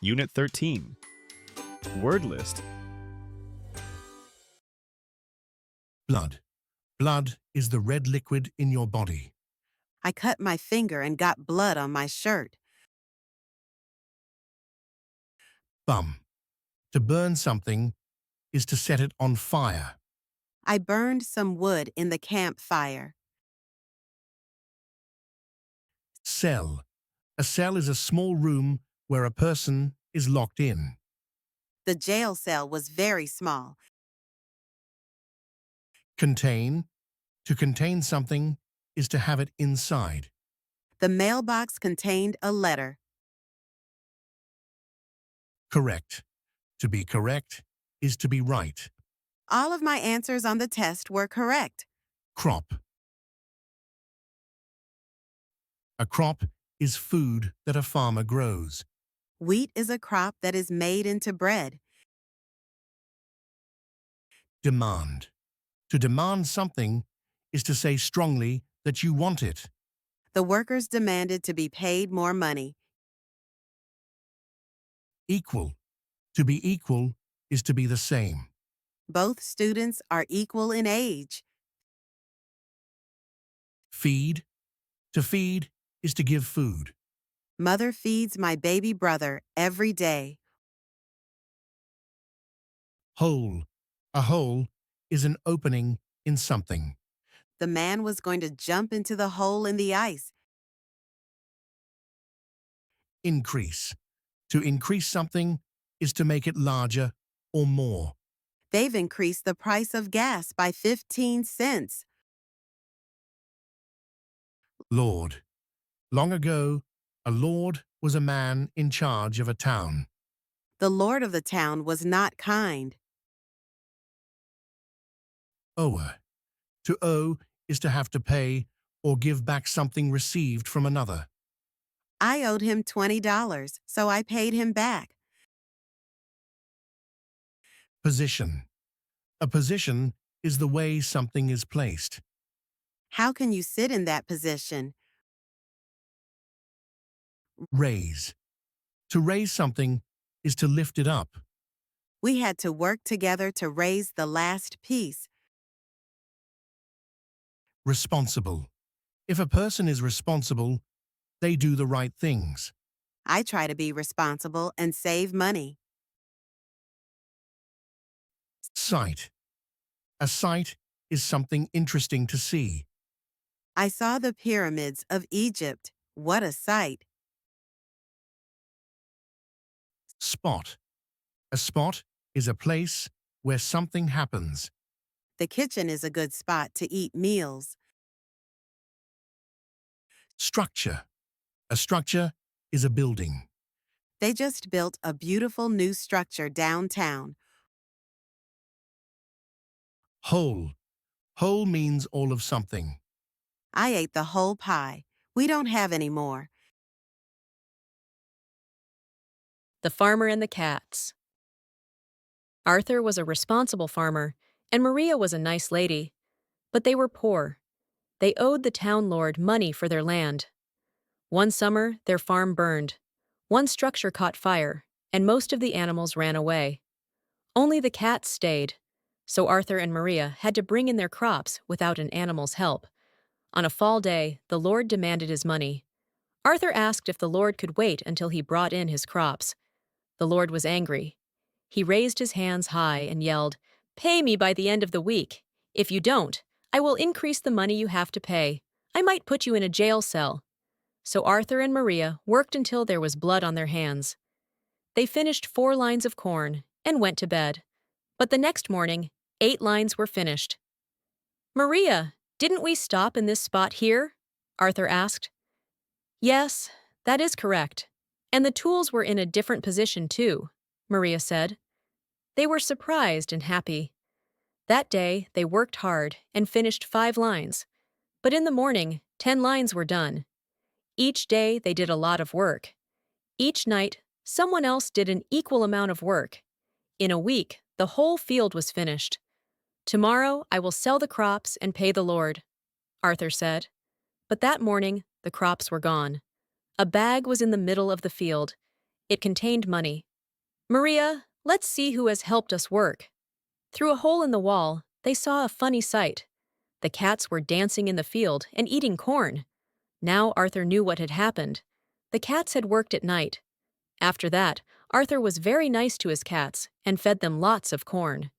Unit 13. Word list. Blood. Blood is the red liquid in your body. I cut my finger and got blood on my shirt. Bum. To burn something is to set it on fire. I burned some wood in the campfire. Cell. A cell is a small room where a person is locked in. The jail cell was very small. Contain. To contain something is to have it inside. The mailbox contained a letter. Correct. To be correct is to be right. All of my answers on the test were correct. Crop. A crop is food that a farmer grows. Wheat is a crop that is made into bread. Demand. To demand something is to say strongly that you want it. The workers demanded to be paid more money. Equal. To be equal is to be the same. Both students are equal in age. Feed. To feed is to give food. Mother feeds my baby brother every day. Hole. A hole is an opening in something. The man was going to jump into the hole in the ice. Increase. To increase something is to make it larger or more. They've increased the price of gas by 15 cents. Lord. Long ago, a lord was a man in charge of a town. The lord of the town was not kind. Owe. To owe is to have to pay or give back something received from another. I owed him $20, so I paid him back. Position. A position is the way something is placed. How can you sit in that position? Raise. To raise something is to lift it up. We had to work together to raise the last piece. Responsible. If a person is responsible, they do the right things. I try to be responsible and save money. Sight. A sight is something interesting to see. I saw the pyramids of Egypt. What a sight! Spot. A spot is a place where something happens. The kitchen is a good spot to eat meals. Structure. A structure is a building. They just built a beautiful new structure downtown. Whole. Whole means all of something. I ate the whole pie. We don't have any more. The Farmer and the Cats. Arthur was a responsible farmer, and Maria was a nice lady. But they were poor. They owed the town lord money for their land. One summer, their farm burned. One structure caught fire, and most of the animals ran away. Only the cats stayed, so Arthur and Maria had to bring in their crops without an animal's help. On a fall day, the lord demanded his money. Arthur asked if the lord could wait until he brought in his crops. The lord was angry. He raised his hands high and yelled, "Pay me by the end of the week. If you don't, I will increase the money you have to pay. I might put you in a jail cell." So Arthur and Maria worked until there was blood on their hands. They finished 4 lines of corn and went to bed. But the next morning, 8 lines were finished. "Maria, didn't we stop in this spot here?" Arthur asked. "Yes, that is correct. And the tools were in a different position too," Maria said. They were surprised and happy. That day, they worked hard and finished 5 lines. But in the morning, 10 lines were done. Each day, they did a lot of work. Each night, someone else did an equal amount of work. In a week, the whole field was finished. "Tomorrow, I will sell the crops and pay the Lord," Arthur said. But that morning, the crops were gone. A bag was in the middle of the field. It contained money. "Maria, let's see who has helped us work." Through a hole in the wall, they saw a funny sight. The cats were dancing in the field and eating corn. Now Arthur knew what had happened. The cats had worked at night. After that, Arthur was very nice to his cats and fed them lots of corn.